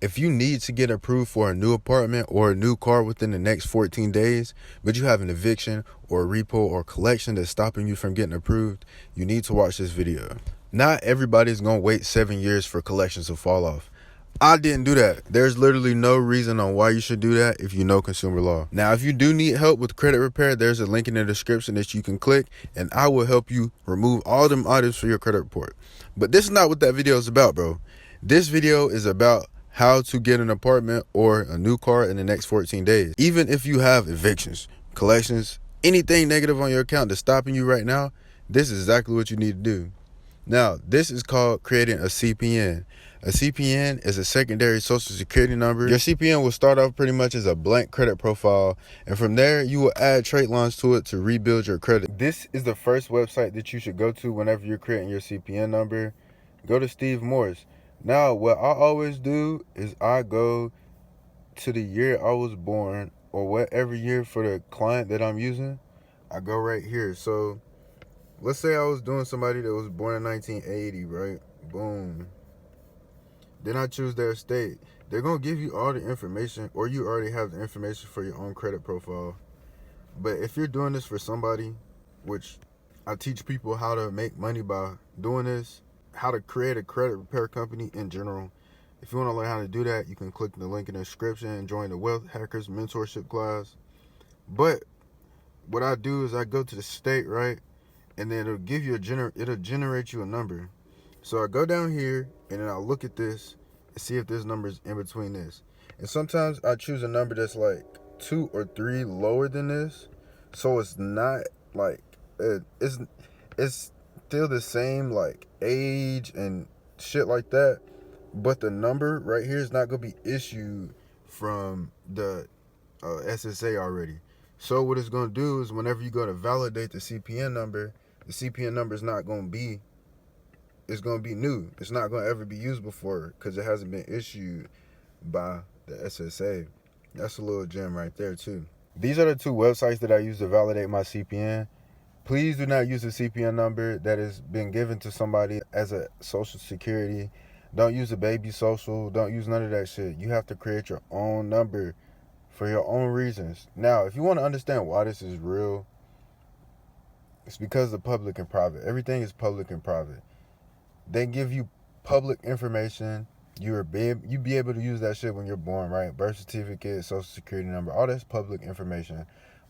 If you need to get approved for a new apartment or a new car within the next 14 days, but you have an eviction or a repo or collection that's stopping you from getting approved, you need to watch this video. Not everybody's going to wait 7 years for collections to fall off. I didn't do that. There's literally no reason on why you should do that if you know consumer law. Now, if you do need help with credit repair, there's a link in the description that you can click, and I will help you remove all them items for your credit report. But this is not what that video is about, bro. This video is about how to get an apartment or a new car in the next 14 days. Even if you have evictions, collections, anything negative on your account that's stopping you right now, this is exactly what you need to do. Now, this is called creating a CPN. A CPN is a secondary social security number. Your CPN will start off pretty much as a blank credit profile, and from there, you will add trait lines to it to rebuild your credit. This is the first website that you should go to whenever you're creating your CPN number. Go to Steve Morse. Now, what I always do is I go to the year I was born, or whatever year for the client that I'm using. I go right here. So let's say I was doing somebody that was born in 1980, right? Boom. Then I choose their state. They're going to give you all the information, or you already have the information for your own credit profile. But if you're doing this for somebody, which I teach people how to make money by doing this, how to create a credit repair company in general. If you want to learn how to do that, you can click the link in the description and join the Wealth Hackers Mentorship Class. But what I do is I go to the state, right? And then it'll give you it'll generate you a number. So I go down here and then I'll look at this and see if this number is in between this. And sometimes I choose a number that's like 2 or 3 lower than this. So it's not like it's still the same like age and shit like that, but the number right here is not gonna be issued from the SSA already. So what it's gonna do is whenever you go to validate the CPN number is not gonna be, it's gonna be new. It's not gonna ever be used before because it hasn't been issued by the SSA. That's a little gem right there too. These are the 2 websites that I use to validate my CPN. Please do not use a CPN number that has been given to somebody as a social security. Don't use a baby social. Don't use none of that shit. You have to create your own number for your own reasons. Now, if you want to understand why this is real, it's because of public and private. Everything is public and private. They give you public information. You be able to use that shit when you're born, right? Birth certificate, social security number, all that's public information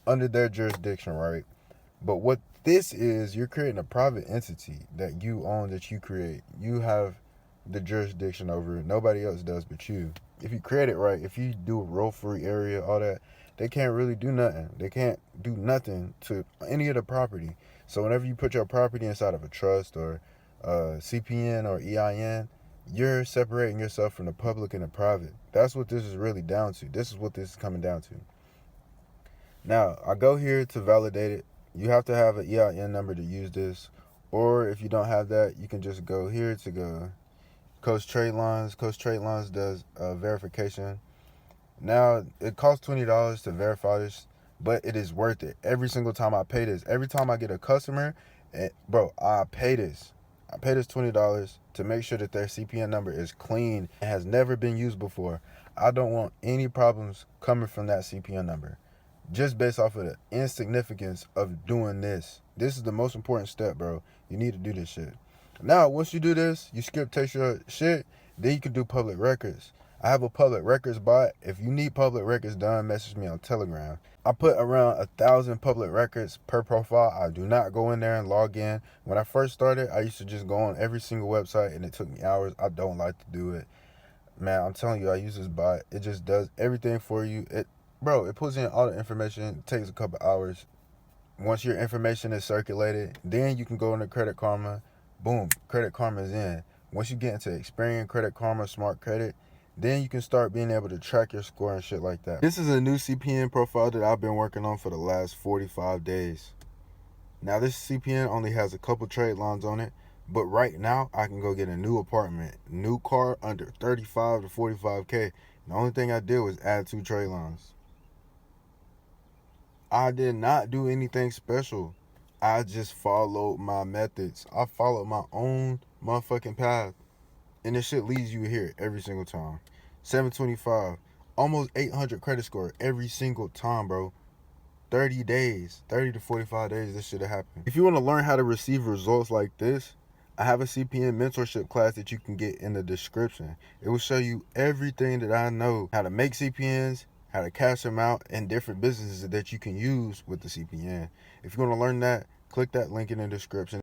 under their jurisdiction, right? But what this is, you're creating a private entity that you own, that you create. You have the jurisdiction over it. Nobody else does but you. If you create it right, if you do a roll-free area, all that, they can't really do nothing. They can't do nothing to any of the property. So whenever you put your property inside of a trust or CPN or EIN, you're separating yourself from the public and the private. That's what this is really down to. This is what this is coming down to. Now, I go here to validate it. You have to have an EIN number to use this, or if you don't have that, you can just go here to go Coach Tradelines. Coach Tradelines does verification. Now, it costs $20 to verify this, but it is worth it. Every single time I pay this, every time I get a customer, bro, I pay this. I pay this $20 to make sure that their CPN number is clean and has never been used before. I don't want any problems coming from that CPN number. Just based off of the insignificance of doing this. This is the most important step, bro. You need to do this shit. Now, once you do this, you take your shit, then you can do public records. I have a public records bot. If you need public records done, message me on Telegram. I put around 1,000 public records per profile. I do not go in there and log in. When I first started, I used to just go on every single website, and it took me hours. I don't like to do it. Man, I'm telling you, I use this bot. It just does everything for you. Bro, it puts in all the information. It takes a couple hours. Once your information is circulated, then you can go into Credit Karma. Boom, Credit Karma is in. Once you get into Experian, Credit Karma, Smart Credit, then you can start being able to track your score and shit like that. This is a new CPN profile that I've been working on for the last 45 days. Now, this CPN only has a couple trade lines on it, but right now, I can go get a new apartment, new car under 35 to 45K. The only thing I did was add 2 trade lines. I did not do anything special. I just followed my methods. I followed my own motherfucking path. And this shit leads you here every single time. 725, almost 800 credit score every single time, bro. 30 days, 30 to 45 days, this should have happened. If you want to learn how to receive results like this, I have a CPN mentorship class that you can get in the description. It will show you everything that I know, how to make CPNs, how to cash them out, and different businesses that you can use with the CPN. If you want to learn that, click that link in the description.